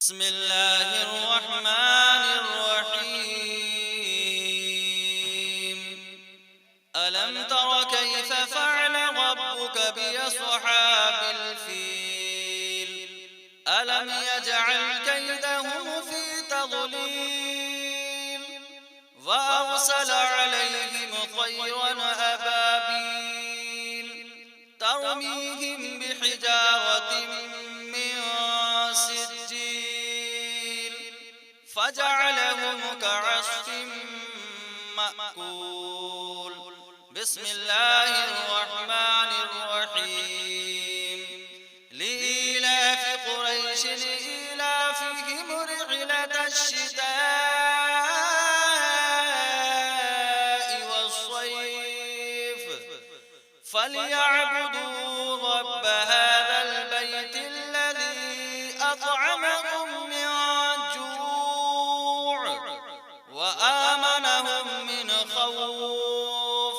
بسم الله الرحمن الرحيم. ألم تر كيف فعل ربك بأصحاب الفيل؟ ألم يجعل كيدهم في تضليل وأرسل عليهم طيرا أبابيل ترميهم بحجارة من سجيل فجعلهم كعصف مأكول. بسم الله الرحمن الرحيم. لإيلاف قريش إيلافهم رحلة الشتاء والصيف فليعبدوا رب هذا البيت الذي أطعمهم من جوع وآمنهم من خوف.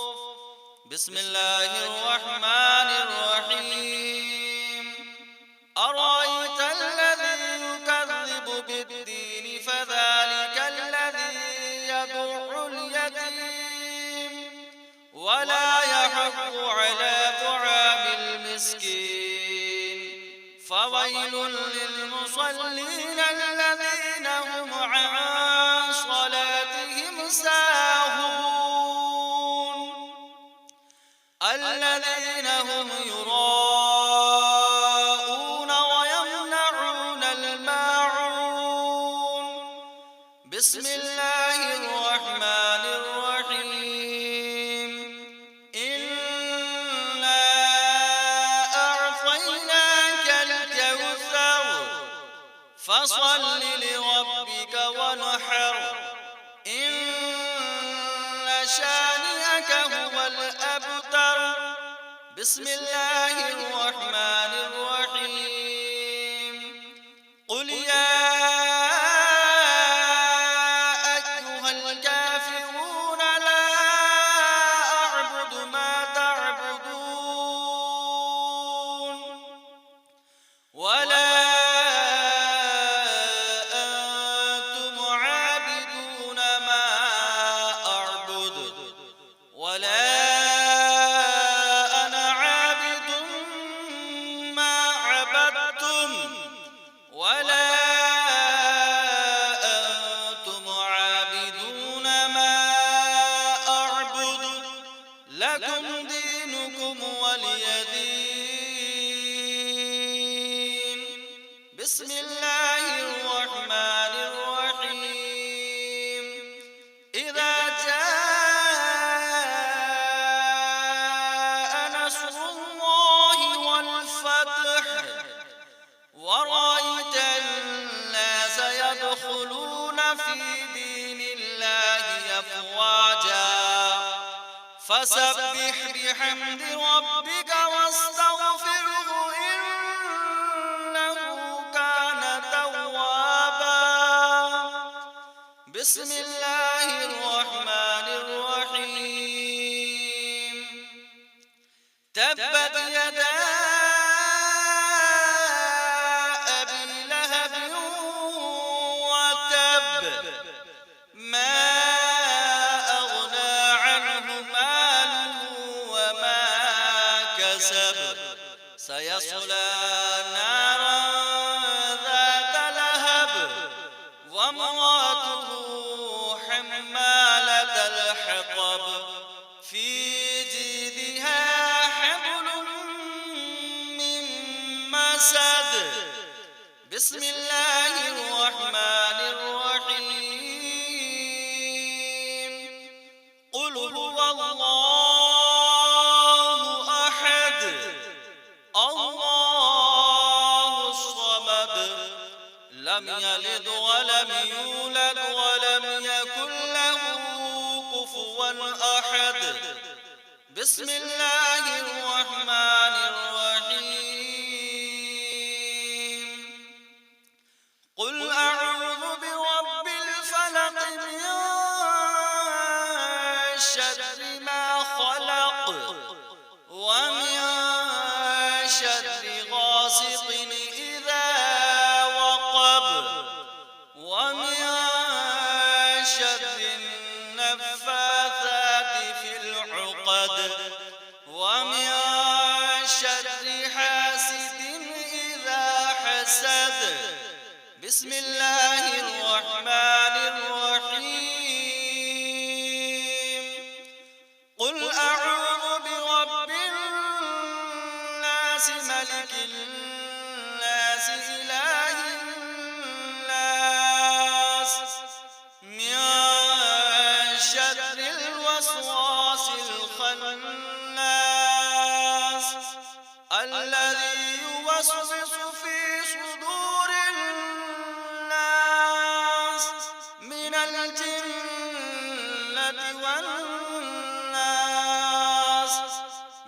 بسم الله الرحمن الرحيم. أرأيت الذي يكذب بالدين فذلك الذي يدع اليتيم ولا يحض على طعام المسكين فويل للمصلين الذين هم عن صلاتهم ساهون الذين هم يراءون ويمنعون الماعون. بسم الله الرحمن الرحيم. إنا أعطيناك الكوثر فصل لربك وانحر إن شانئك هو الأبتر. بسم الله الرحمن الرحيم. قل يا أيها الكافرون لا أعبد ما تعبدون ولا أنتم عابدون ما أعبد ولا أنا عابد ما عبدتم ولا أنتم عابدون ما أعبد لكم دينكم ولي دين. بسم الله الرحمن الرحيم. إذا جاء نصر الله والفتح ورأيت الناس يدخلون في دين الله أفواجا فسبح بحمد ربك واستغفره إنه كان توابا. بسم الله الرحمن الرحيم. تبت يدا أبي لهب وتب ما أغنى عنه ماله وما كسب سيصلى نارا ذات لهب وامرأته حمالة الحطب في جيدها حبل من مسد. بسم الله الرحمن الرحيم. قل هو الله أحد الله الصمد لم يلد ولم يولد ولم يكن له كفوا أحد. بسم الله الرحمن الرحيم. قل أعوذ برب الفلق من شر ما خلق ومن شر غاسق إذا وقب بسم الله الرحمن الرحيم قل أعوذ برب الناس ملك الناس إله الناس من شر الوسواس الخناس الذي يوسوس في صدور الناس من الجنة والناس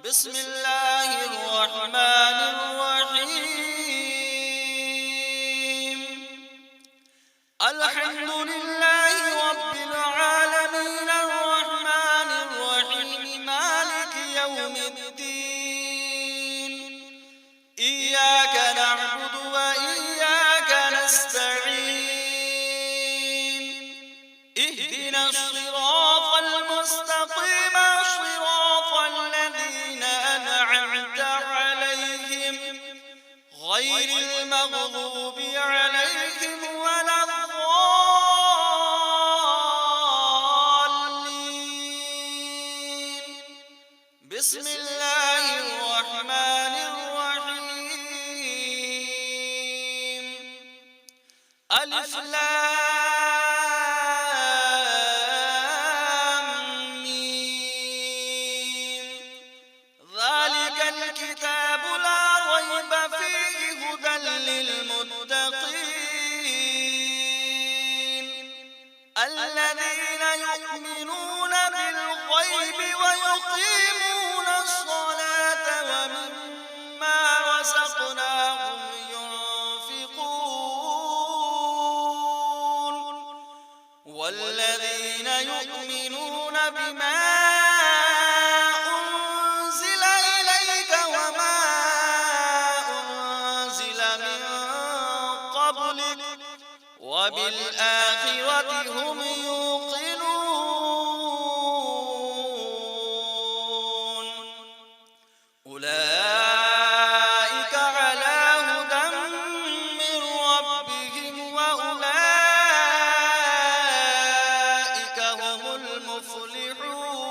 بسم الله الرحمن الرحيم الحمد لله رب العالمين الرحمن الرحيم مالك يوم الدين إياك نعبد وإياك نستعين اهدنا الصراط المستقيم صراط الذين أنعمت عليهم غير المغضوب عليهم ولا الضالين بسم الله الرحمن الرحيم ألف لام ميم ذلك الكتاب لا ريب فيه هدى للمتقين الذين يؤمنون بالغيب ويقيمون الصلاة ومما رزقناهم ينفقون والذين يؤمنون بما أنزل إليك وما أنزل من قبلك وبالآخرة هم يوقنون أولئك على هدى من ربهم وأولئك هم المفلحون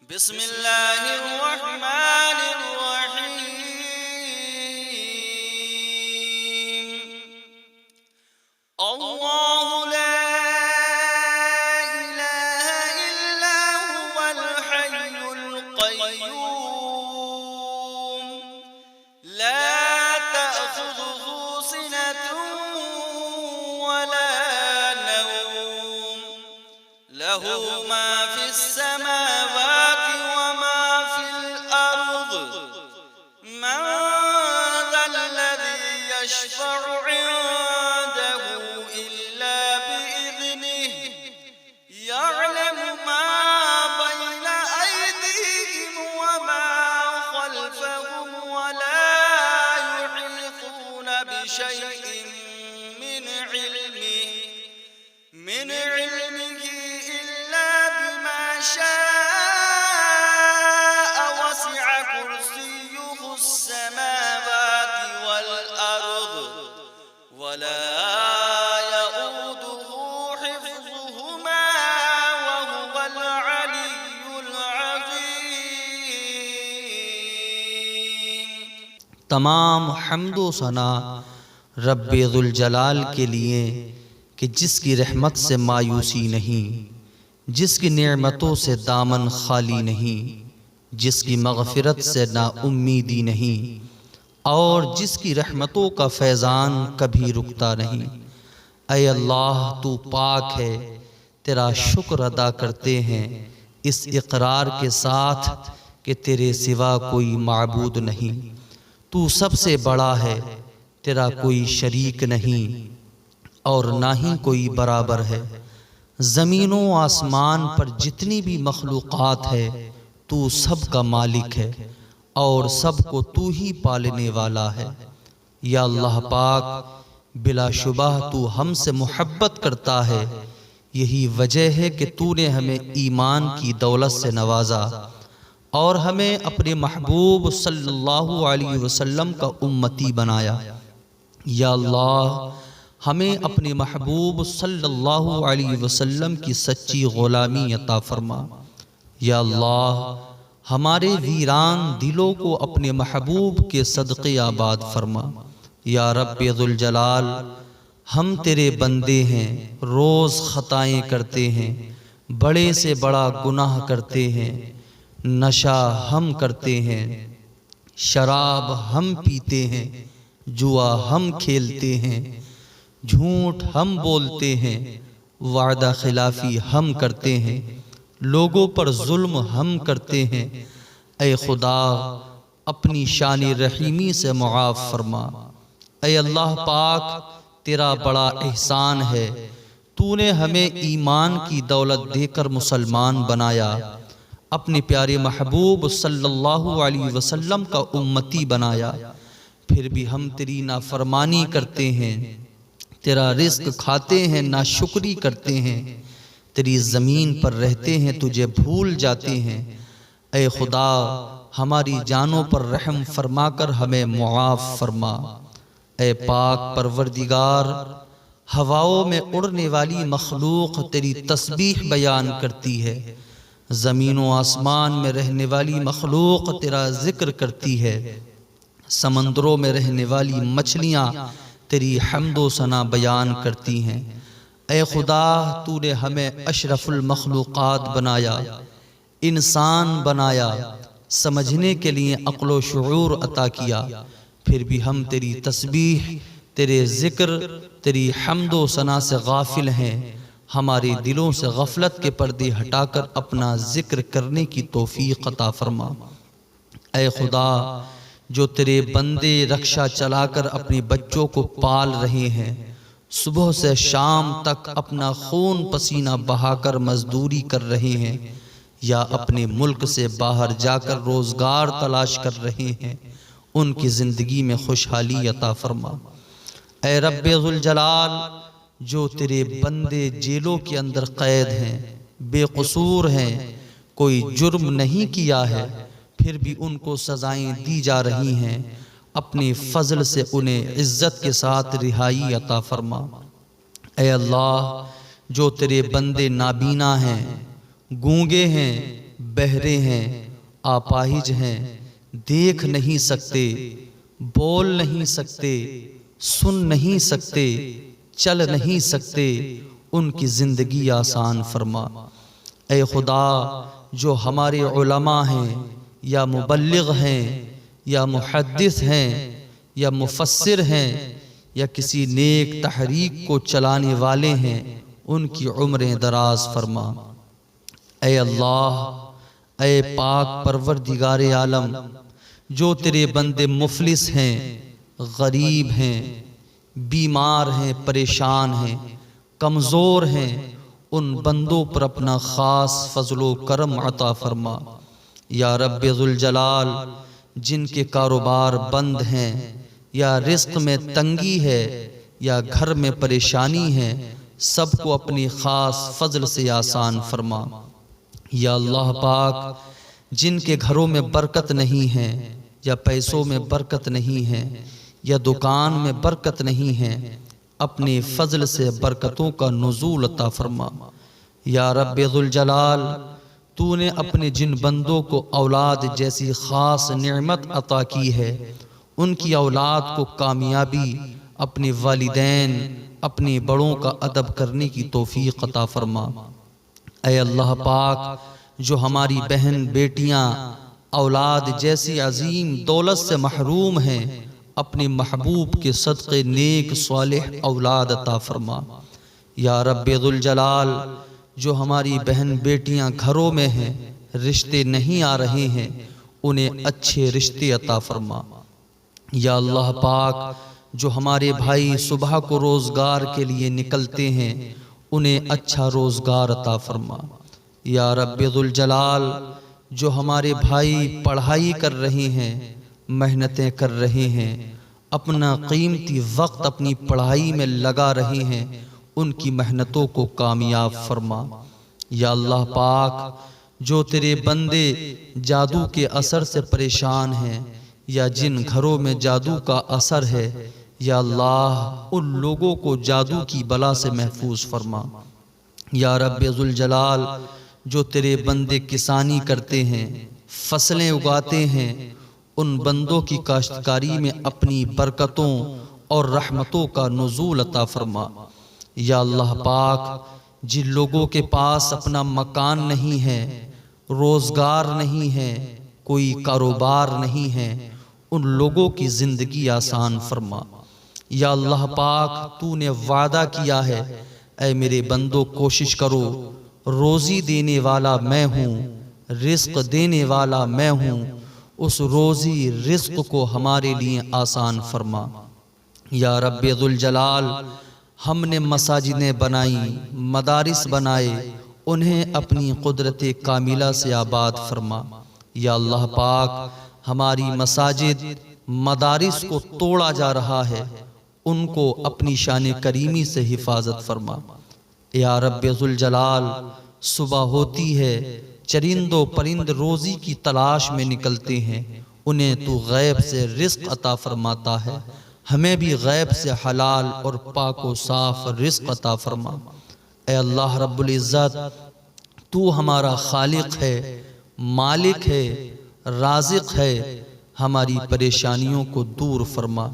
بسم الله الرحمن الرحيم الله لا إله إلا هو الحي القيوم لا تأخذه سنة ولا نوم له ما في السماوات وما في الأرض من ذا الذي يشفع عنده إلا بإذنه يعلم ما بين أيديهم وما خلفهم ولا يحيطون بشيء من علمه إلا بما شاء وسع كرسيه السماوات والأرض ولا يؤوده حفظهما وهو العلي العظيم تمام حمد و ثنا رب ذوالجلال کے لیے کہ جس کی رحمت سے مایوسی نہیں، جس کی نعمتوں سے دامن خالی نہیں، جس کی مغفرت سے نا امیدی نہیں، اور جس کی رحمتوں کا فیضان کبھی رکتا نہیں۔ اے اللہ تو پاک ہے، تیرا شکر ادا کرتے ہیں اس اقرار کے ساتھ کہ تیرے سوا کوئی معبود نہیں، تو سب سے بڑا ہے، تیرا کوئی شریک نہیں اور نہ ہی کوئی برابر ہے۔ زمین و آسمان پر جتنی بھی مخلوقات ہے تو سب کا مالک ہے اور سب کو تو ہی پالنے والا ہے۔ یا اللہ پاک، بلا شبہ تو ہم سے محبت کرتا ہے، یہی وجہ ہے کہ تو نے ہمیں ایمان کی دولت سے نوازا اور ہمیں اپنے محبوب صلی اللہ علیہ وسلم کا امتی بنایا۔ یا اللہ ہمیں اپنے محبوب صلی اللہ علیہ وسلم کی سچی غلامی عطا فرما۔ یا اللہ ہمارے ویران دلوں کو اپنے محبوب کے صدقے آباد فرما۔ یا رب ذوالجلال ہم تیرے بندے ہیں، روز خطائیں کرتے ہیں، بڑے سے بڑا گناہ کرتے ہیں، نشہ ہم کرتے ہیں، شراب ہم پیتے ہیں، جوا ہم کھیلتے ہیں، جھوٹ ہم بولتے ہیں، وعدہ خلافی ہم کرتے ہیں، لوگوں پر ظلم ہم کرتے ہیں۔ اے خدا اپنی شان رحیمی سے معاف فرما۔ اے اللہ پاک تیرا بڑا احسان ہے، تو نے ہمیں ایمان کی دولت دے کر مسلمان بنایا، اپنے پیارے محبوب صلی اللہ علیہ وسلم کا امتی بنایا، پھر بھی ہم تیری نافرمانی کرتے ہیں، تیرا رزق کھاتے ہیں، ناشکری کرتے ہیں، تیری زمین پر رہتے ہیں، تجھے بھول جاتے ہیں۔ اے خدا ہماری جانوں پر رحم فرما کر ہمیں معاف فرما۔ اے پاک پروردگار ہواؤں میں اڑنے والی مخلوق تیری تسبیح بیان کرتی ہے، زمین و آسمان میں رہنے والی مخلوق تیرا ذکر کرتی ہے، سمندروں میں رہنے والی مچھلیاں تیری حمد و ثنا بیان کرتی ہیں۔ اے خدا تو نے ہمیں اشرف المخلوقات بنایا، انسان بنایا، سمجھنے کے لیے عقل و شعور عطا کیا، پھر بھی ہم تیری تسبیح، تیرے ذکر، تیری حمد و ثنا سے غافل ہیں۔ ہمارے دلوں سے غفلت کے پردے ہٹا کر اپنا ذکر کرنے کی توفیق عطا فرما۔ اے خدا جو تیرے بندے رکشہ چلا کر اپنے بچوں کو پال رہے ہیں، صبح سے شام تک اپنا خون پسینہ بہا کر مزدوری کر رہے ہیں، یا اپنے ملک سے باہر جا کر روزگار تلاش کر رہے ہیں، ان کی زندگی میں خوشحالی عطا فرما۔ اے رب ذوالجلال جو تیرے بندے جیلوں کے اندر قید ہیں، بے قصور ہیں، کوئی جرم نہیں کیا ہے، پھر بھی ان کو سزائیں دی جا رہی ہیں، اپنی فضل سے انہیں عزت کے ساتھ رہائی عطا فرما۔ اے اللہ جو تیرے بندے نابینا ہیں، گونگے ہیں، بہرے ہیں، اپاہج ہیں، دیکھ نہیں سکتے، بول نہیں سکتے، سن نہیں سکتے، چل نہیں سکتے، ان کی زندگی آسان فرما۔ اے خدا جو ہمارے علماء ہیں، یا مبلغ ہیں، یا محدث ہیں، یا مفسر ہیں، یا کسی نیک تحریک کو چلانے والے ہیں، ان کی عمریں دراز فرما۔ اے اللہ اے پاک پروردگار عالم جو تیرے بندے مفلس ہیں، غریب ہیں، بیمار ہیں، پریشان ہیں، کمزور ہیں، ان بندوں پر اپنا خاص فضل و کرم عطا فرما۔ یا رب ذوالجلال جن کے کاروبار بند ہیں، یا رزق میں تنگی ہے، یا گھر میں پریشانی ہے، سب کو اپنی خاص فضل سے آسان فرما۔ یا اللہ پاک جن کے گھروں میں برکت نہیں ہے، یا پیسوں میں برکت نہیں ہے، یا دکان میں برکت نہیں ہے، اپنی فضل سے برکتوں کا نزول عطا فرما۔ یا رب ذوالجلال تو نے اپنے جن بندوں کو اولاد جیسی خاص نعمت عطا کی ہے، ان کی اولاد کو کامیابی، اپنے والدین، اپنے بڑوں کا ادب کرنے کی توفیق عطا فرما۔ اے اللہ پاک جو ہماری بہن بیٹیاں اولاد جیسی عظیم دولت سے محروم ہیں، اپنے محبوب کے صدقے نیک صالح اولاد عطا فرما۔ یا رب ذوالجلال جو ہماری بہن بیٹیاں گھروں میں ہیں، رشتے نہیں آ رہے ہیں، انہیں اچھے رشتے عطا فرما۔ یا اللہ پاک جو ہمارے بھائی صبح کو روزگار کے لیے نکلتے ہیں، انہیں اچھا روزگار عطا فرما۔ یا رب ذوالجلال جو ہمارے بھائی پڑھائی کر رہے ہیں، محنتیں کر رہے ہیں، اپنا قیمتی وقت اپنی پڑھائی میں لگا رہے ہیں، ان کی محنتوں کو کامیاب فرما۔ یا اللہ پاک جو تیرے بندے جادو کے اثر سے پریشان ہیں یا جن گھروں میں جادو کا اثر ہے، یا اللہ ان لوگوں کو جادو کی بلا سے محفوظ فرما۔ یا رب ذوالجلال، جو تیرے بندے کسانی کرتے ہیں، فصلیں اگاتے ہیں، ان بندوں کی کاشتکاری میں اپنی برکتوں اور رحمتوں کا نزول عطا فرما۔ یا اللہ پاک، جن لوگوں کے پاس اپنا مکان نہیں ہے، روزگار نہیں ہے، کوئی کاروبار نہیں ہے، ان لوگوں کی زندگی آسان فرما۔ یا اللہ پاک، تو نے وعدہ کیا ہے، اے میرے بندوں کوشش کرو، روزی دینے والا میں ہوں، رزق دینے والا میں ہوں، اس روزی رزق کو ہمارے لیے آسان فرما۔ یا رب ذوالجلال، ہم نے مساجدیں بنائی، مدارس بنائے، انہیں اپنی قدرت کاملہ سے آباد فرما۔ یا اللہ پاک، ہماری مساجد مدارس کو توڑا جا رہا ہے، ان کو اپنی شان کریمی سے حفاظت فرما۔ یا رب ذوالجلال، صبح ہوتی ہے، چرند و پرند روزی کی تلاش میں نکلتے ہیں، انہیں تو غیب سے رزق عطا فرماتا ہے، ہمیں بھی غیب سے حلال اور پاک و صاف رزق عطا فرما۔ اے اللہ رب العزت، تو ہمارا خالق ہے، مالک ہے، رازق ہے، ہماری پریشانیوں کو دور فرما۔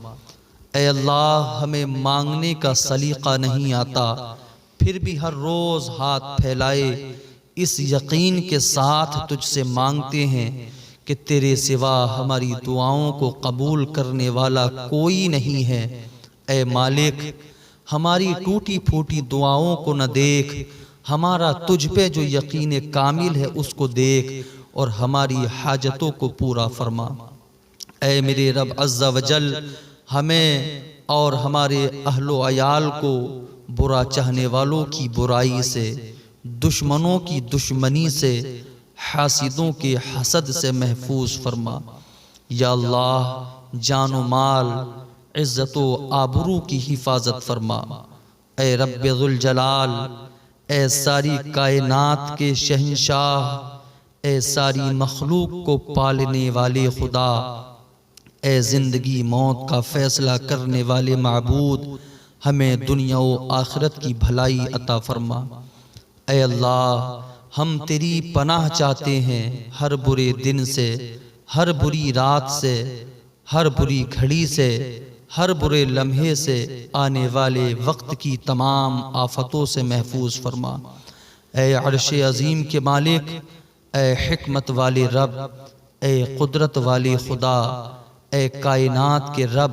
اے اللہ، ہمیں مانگنے کا سلیقہ نہیں آتا، پھر بھی ہر روز ہاتھ پھیلائے اس یقین کے ساتھ تجھ سے مانگتے ہیں کہ تیرے سوا ہماری دعاؤں کو قبول کرنے والا کوئی نہیں ہے۔ اے مالک، ہماری ٹوٹی پھوٹی دعاؤں کو نہ دیکھ، ہمارا تجھ پہ جو یقین کامل ہے اس کو دیکھ اور ہماری حاجتوں کو پورا فرما۔ اے میرے رب عز و جل، ہمیں اور ہمارے اہل و عیال کو برا چاہنے والوں کی برائی سے، دشمنوں کی دشمنی سے، حاسدوں کے حسد سے محفوظ فرما۔ یا اللہ، جان و مال، عزت و آبرو کی حفاظت فرما۔ اے رب ذوالجلال، اے ساری کائنات کے شہنشاہ، اے ساری مخلوق کو پالنے والے خدا، اے زندگی موت کا فیصلہ کرنے والے معبود، ہمیں دنیا و آخرت کی بھلائی عطا فرما۔ اے اللہ، ہم تیری پناہ چاہتے ہیں ہر برے دن سے، ہر بری رات سے، ہر بری گھڑی سے، ہر برے لمحے سے، آنے والے وقت کی تمام آفتوں سے محفوظ فرما۔ اے عرش عظیم کے مالک، اے حکمت والے رب، اے قدرت والے خدا، اے کائنات کے رب،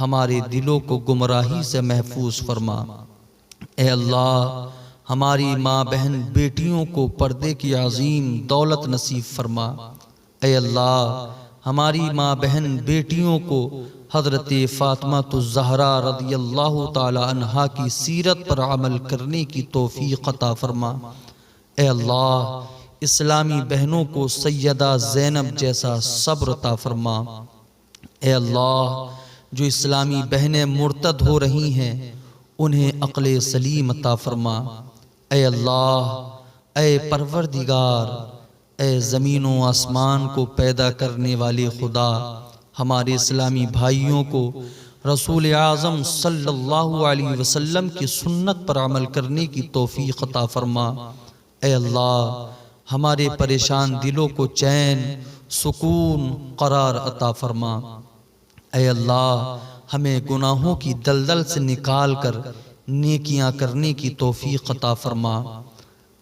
ہمارے دلوں کو گمراہی سے محفوظ فرما۔ اے اللہ، ہماری ماں بہن بیٹیوں کو پردے کی عظیم دولت نصیب فرما۔ اے اللہ، ہماری ماں بہن بیٹیوں کو حضرت فاطمہ الزہرا رضی اللہ تعالی عنہا کی سیرت پر عمل کرنے کی توفیق عطا فرما۔ اے اللہ، اسلامی بہنوں کو سیدہ زینب جیسا صبر عطا فرما۔ اے اللہ، جو اسلامی بہنیں مرتد ہو رہی ہیں انہیں عقل سلیم عطا فرما۔ اے اللہ، اے پروردگار، اے زمین و آسمان کو پیدا کرنے والے خدا، ہمارے اسلامی بھائیوں کو رسول اعظم صلی اللہ علیہ وسلم کی سنت پر عمل کرنے کی توفیق عطا فرما۔ اے اللہ، ہمارے پریشان دلوں کو چین، سکون، قرار عطا فرما۔ اے اللہ، ہمیں گناہوں کی دلدل سے نکال کر نیکیاں کرنے کی توفیق عطا فرما۔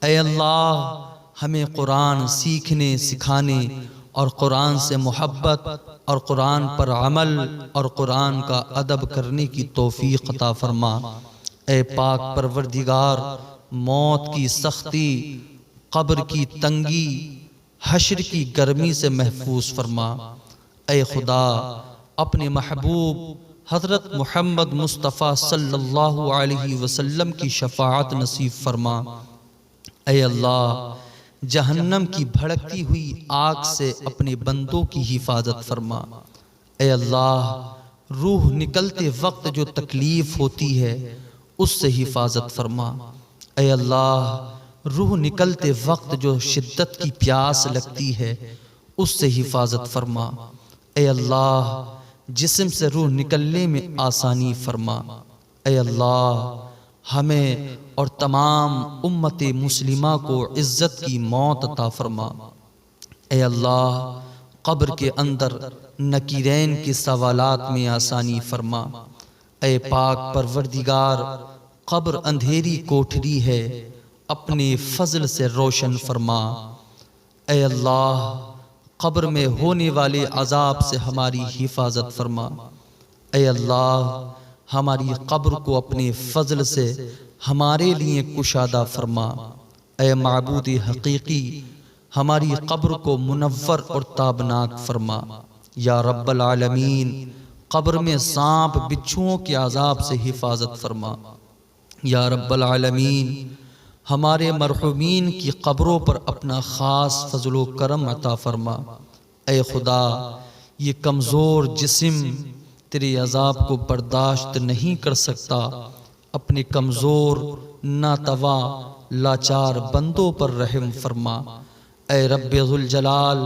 اے اللہ، ہمیں قرآن سیکھنے، سکھانے اور قرآن سے محبت اور قرآن پر عمل اور قرآن کا ادب کرنے کی توفیق عطا فرما۔ اے پاک پروردگار، موت کی سختی، قبر کی تنگی، حشر کی گرمی سے محفوظ فرما۔ اے خدا، اپنے محبوب حضرت محمد مصطفیٰ صلی اللہ علیہ وسلم کی شفاعت نصیب فرما۔ اے اللہ، جہنم کی بھڑکتی ہوئی آگ سے اپنے بندوں کی حفاظت فرما۔ اے اللہ، روح نکلتے وقت جو تکلیف ہوتی ہے اس سے حفاظت فرما۔ اے اللہ، روح نکلتے وقت جو شدت کی پیاس لگتی ہے اس سے حفاظت فرما۔ اے اللہ جسم سے روح نکلنے میں آسانی فرما۔ اے اللہ ہمیں اور تمام امت مسلمہ کو عزت کی موت عطا فرما۔ اے اللہ قبر کے اندر نکیرین کے سوالات میں آسانی فرما۔ اے پاک پروردگار قبر اندھیری کوٹھری ہے، اپنے فضل سے روشن فرما۔ اے اللہ قبر میں ہونے والے عذاب سے ہماری حفاظت فرما۔ اے اللہ ہماری قبر کو اپنے فضل سے ہمارے لیے کشادہ فرما۔ اے معبود حقیقی ہماری قبر کو منور اور تابناک فرما۔ یا رب العالمین قبر میں سانپ بچھوؤں کے عذاب سے حفاظت فرما۔ یا رب العالمین ہمارے مرحومین کی قبروں پر اپنا خاص فضل و کرم عطا فرما۔ اے خدا یہ کمزور جسم تیرے عذاب کو برداشت نہیں کر سکتا، اپنے کمزور ناتوا لاچار بندوں پر رحم فرما۔ اے رب ذوالجلال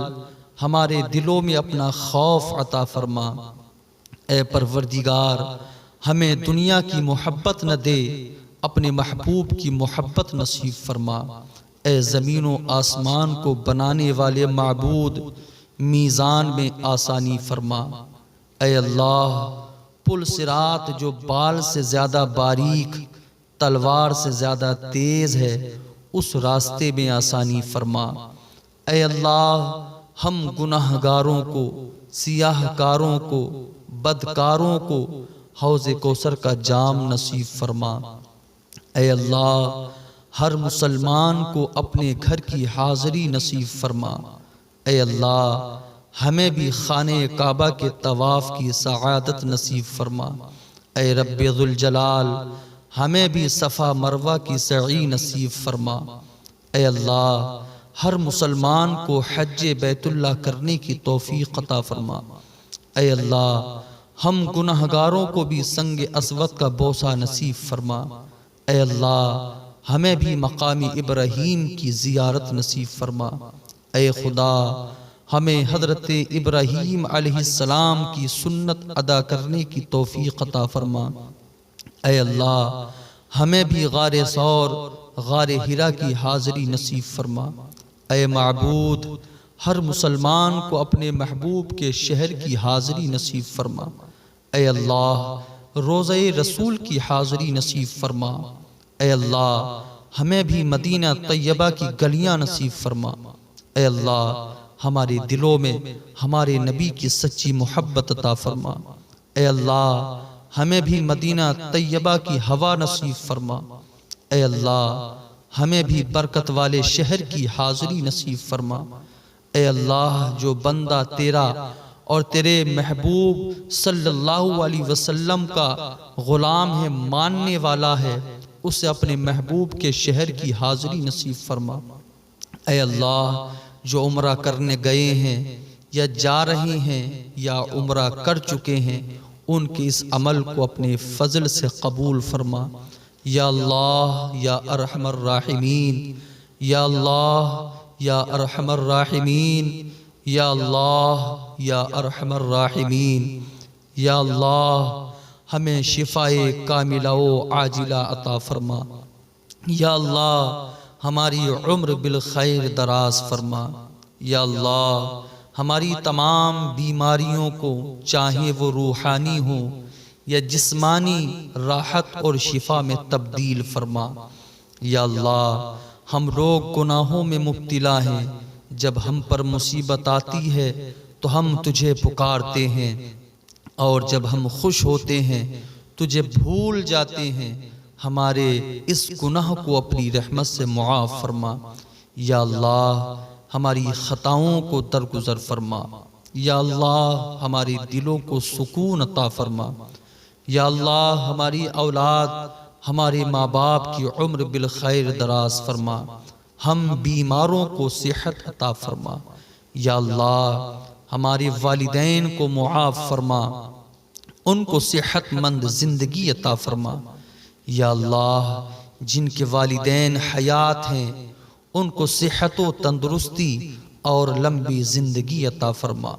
ہمارے دلوں میں اپنا خوف عطا فرما۔ اے پروردگار ہمیں دنیا کی محبت نہ دے، اپنے محبوب کی محبت نصیب فرما۔ اے زمین و آسمان کو بنانے والے معبود میزان میں آسانی فرما۔ اے اللہ پل صراط جو بال سے زیادہ باریک تلوار سے زیادہ تیز ہے اس راستے میں آسانی فرما۔ اے اللہ ہم گناہ گاروں کو، سیاہ کاروں کو، بدکاروں کو حوض کوثر کا جام نصیب فرما۔ اے اللہ ہر مسلمان کو اپنے گھر کی حاضری نصیب فرما۔ اے اللہ ہمیں بھی خانہ کعبہ کے طواف کی سعادت نصیب فرما۔ اے رب ذوالجلال ہمیں بھی صفا مروہ کی سعی نصیب فرما۔ اے اللہ ہر مسلمان کو حج بیت اللہ کرنے کی توفیق عطا فرما۔ اے اللہ ہم گناہ گاروں کو بھی سنگ اسود کا بوسہ نصیب فرما۔ اے اللہ ہمیں بھی مقام ابراہیم کی زیارت نصیب فرما۔ اے خدا ہمیں حضرت ابراہیم علیہ السلام کی سنت ادا کرنے کی توفیق عطا فرما۔ اے اللہ ہمیں بھی غار ثور غار حرا کی حاضری نصیب فرما۔ اے معبود ہر مسلمان کو اپنے محبوب کے شہر کی حاضری نصیب فرما۔ اے اللہ روضہ رسول کی حاضری نصیب فرما۔ اے اللہ ہمیں بھی مدینہ طیبہ کی گلیاں نصیب فرما۔ اے اللہ ہمارے دلوں میں ہمارے نبی کی سچی محبت عطا فرما۔ اے اللہ ہمیں بھی مدینہ طیبہ کی ہوا نصیب فرما۔ اے اللہ ہمیں بھی برکت والے شہر کی حاضری نصیب فرما۔ اے اللہ جو بندہ تیرا اور تیرے محبوب صلی اللہ علیہ وسلم کا غلام ہے، ماننے والا ہے، اسے اپنے محبوب کے شہر کی حاضری نصیب فرما۔ اے اللہ جو عمرہ کرنے گئے ہیں یا جا رہے ہیں یا عمرہ کر چکے ہیں ان کے اس عمل کو اپنے فضل سے قبول فرما۔ یا اللہ یا ارحم الراحمین، یا اللہ یا ارحم الراحمین، یا اللہ یا ارحم الراحمین۔ یا اللہ ہمیں شفائے کاملہ و عاجلہ عطا فرما۔ یا اللہ ہماری عمر بالخیر دراز فرما۔ یا اللہ ہماری تمام بیماریوں کو چاہے وہ روحانی ہو یا جسمانی راحت اور شفا میں تبدیل فرما۔ یا اللہ ہم لوگ گناہوں میں مبتلا ہیں، جب ہم پر مصیبت آتی ہے تو ہم تجھے پکارتے ہیں، اور جب ہم خوش ہوتے ہیں تجھے بھول جاتے ہیں۔ ہمارے اس گناہ کو اپنی رحمت سے معاف فرما۔ یا اللہ ہماری خطاؤں کو درگزر فرما۔ یا اللہ ہمارے دلوں کو سکون عطا فرما۔ یا اللہ ہماری اولاد ہمارے ماں باپ کی عمر بالخیر دراز فرما۔ ہم بیماروں کو صحت عطا فرما۔ یا اللہ ہمارے والدین کو معاف فرما، ان کو صحت مند زندگی عطا فرما۔ یا اللہ جن کے والدین حیات ہیں ان کو صحت و تندرستی اور لمبی زندگی عطا فرما۔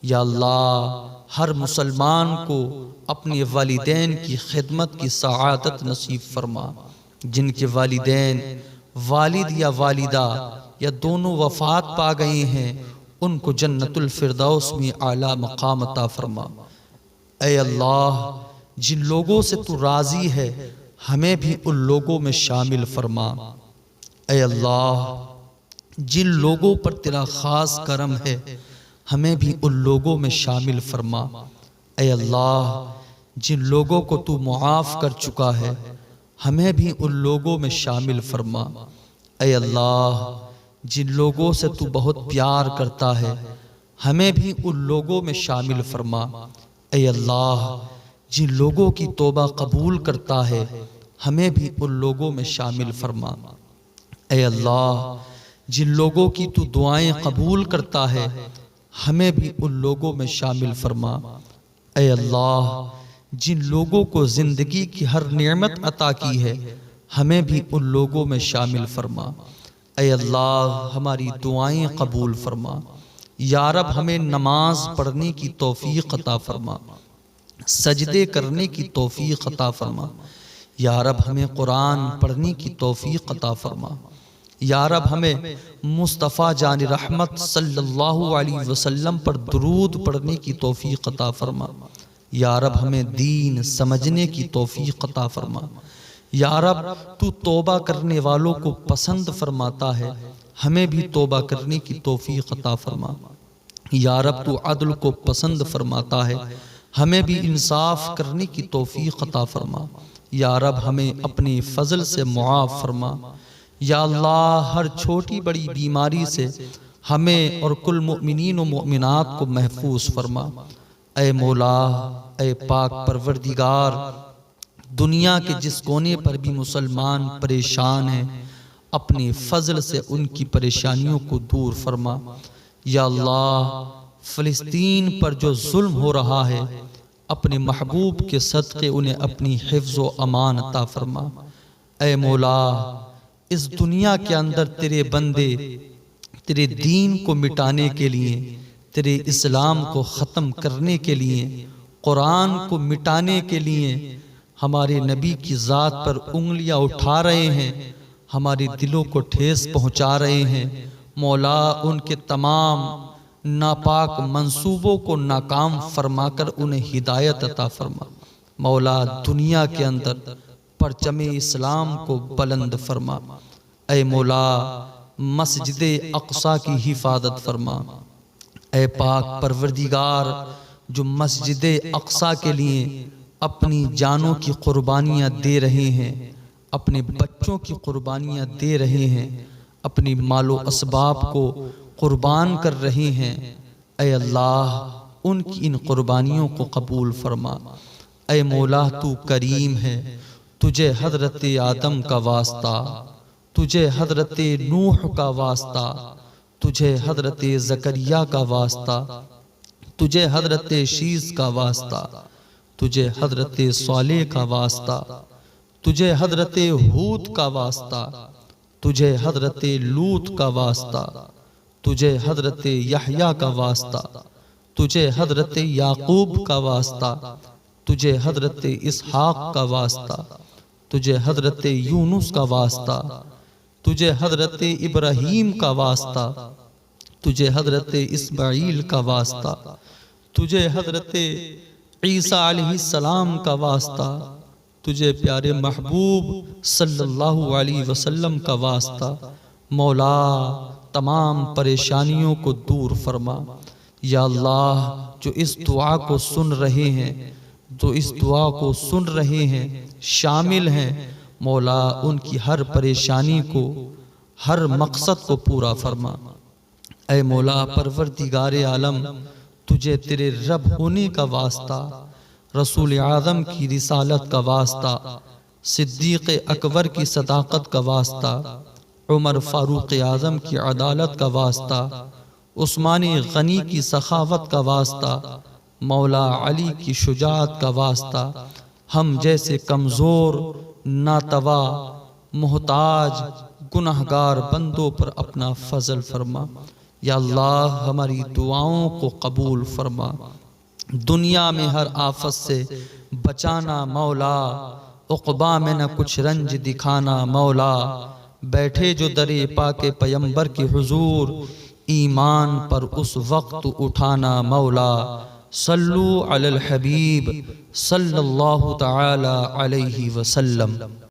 یا اللہ ہر مسلمان کو اپنے والدین کی خدمت کی سعادت نصیب فرما۔ جن کے والدین، والد یا والدہ یا دونوں وفات پا گئے ہیں، ان کو جنت الفردوس میں اعلیٰ مقام عطا فرما۔ اے اللہ جن لوگوں سے تو راضی ہے ہمیں بھی ان لوگوں میں شامل فرما۔ اے اللہ جن لوگوں پر تیرا خاص کرم ہے ہمیں بھی ان لوگوں میں شامل فرما۔ اے اللہ جن لوگوں کو تو معاف کر چکا ہے ہمیں بھی ان لوگوں میں شامل فرما۔ اے اللہ جن لوگوں سے تو بہت پیار کرتا ہے ہمیں بھی ان لوگوں میں شامل فرما۔ اے اللہ جن لوگوں کی توبہ قبول کرتا ہے ہمیں بھی ان لوگوں میں شامل فرما۔ اے اللہ جن لوگوں کی تو دعائیں قبول کرتا ہے ہمیں بھی ان لوگوں میں شامل فرما۔ اے اللہ جن لوگوں کو زندگی کی ہر نعمت عطا کی ہے ہمیں بھی ان لوگوں میں شامل فرما۔ اے اللہ ہماری دعائیں قبول فرما۔ یا رب ہمیں نماز پڑھنے کی توفیق عطا فرما، سجدے کرنے کی توفیق عطا فرما۔ یا رب ہمیں قرآن پڑھنے کی توفیق عطا فرما۔ یا رب ہمیں مصطفیٰ جان رحمت صلی اللہ علیہ وسلم پر درود پڑھنے کی توفیق عطا فرما۔ یا رب ہمیں دین سمجھنے کی توفیق عطا فرما۔ یا رب تو توبہ کرنے والوں کو پسند فرماتا ہے ہمیں بھی توبہ کرنے کی توفیق عطا فرما۔ یا رب تو عدل کو پسند فرماتا ہے ہمیں بھی انصاف کرنے کی توفیق عطا فرما۔ یا رب ہمیں اپنے فضل سے معاف فرما۔ یا اللہ ہر چھوٹی بڑی بیماری سے ہمیں اور کل مؤمنین و مؤمنات کو محفوظ فرما۔ اے مولا، اے پاک پروردگار، دنیا کے جس کونے پر بھی مسلمان پریشان ہیں اپنے فضل سے ان کی پریشانیوں کو دور فرما۔ یا اللہ فلسطین پر جو ظلم ہو رہا ہے اپنے محبوب کے صدقے انہیں اپنی حفظ و امان عطا فرما۔ اے مولا اس دنیا کے اندر تیرے بندے تیرے دین کو مٹانے کے لیے، تیرے اسلام کو ختم کرنے کے لیے، قرآن کو مٹانے کے لیے ہمارے نبی کی ذات پر انگلیاں اٹھا رہے ہیں، ہمارے دلوں کو ٹھیس پہنچا رہے ہیں۔ مولا ان کے تمام ناپاک منصوبوں کو ناکام فرما کر انہیں ہدایت عطا فرما۔ مولا دنیا کے اندر پرچم اسلام کو بلند فرما۔ اے مولا مسجد اقصی کی حفاظت فرما۔ اے پاک پروردگار جو مسجد اقصی کے لیے اپنی جانوں کی قربانیاں دے رہے ہیں، اپنے بچوں کی قربانیاں دے رہے ہیں، اپنی مال و اسباب کو قربان کر رہے ہیں، اے اللہ ان کی ان قربانیوں کو قبول فرما۔ اے مولا تو کریم ہے، تجھے حضرت آدم کا واسطہ، تجھے حضرت نوح کا واسطہ، تجھے حضرت زکریا کا واسطہ، تجھے حضرت شیس کا واسطہ، تجھے حضرت صالح کا واسطہ، تجھے حضرت ہود کا واسطہ، تجھے حضرت لوط کا واسطہ، تجھے حضرت یحییٰ کا واسطہ، تجھے حضرت یعقوب کا واسطہ، تجھے حضرت اسحاق کا واسطہ، تجھے حضرت یونس کا واسطہ، تجھے حضرت ابراہیم کا واسطہ، تجھے حضرت اسماعیل کا واسطہ، تجھے حضرت عیسیٰ علیہ السلام کا واسطہ، تجھے پیارے محبوب صلی اللہ علیہ وسلم کا واسطہ۔ مولا تمام پریشانیوں کو دور فرما۔ یا اللہ جو اس دعا کو سن رہے ہیں، جو اس دعا کو سن رہے ہیں، شامل ہیں، مولا ان کی ہر پریشانی کو، ہر مقصد کو پورا فرما۔ اے مولا پروردگار عالم تجھے تیرے رب ہونے کا واسطہ، رسول اعظم کی رسالت کا واسطہ، صدیق اکبر کی صداقت کا واسطہ، عمر فاروق اعظم کی عدالت کا واسطہ، عثمان غنی کی سخاوت کا واسطہ، مولا علی کی شجاعت کا واسطہ، ہم جیسے کمزور، ناتوا، محتاج، گناہگار بندوں پر اپنا فضل فرما۔ یا اللہ ہماری دعاؤں کو قبول فرما۔ دنیا میں ہر آفت سے بچانا مولا، عقبہ میں نہ کچھ رنج دکھانا مولا۔ بیٹھے جو در پاک پیمبر کے حضور، ایمان پر اس وقت اٹھانا مولا۔ صلو علی الحبیب صلی اللہ تعالی علیہ وسلم۔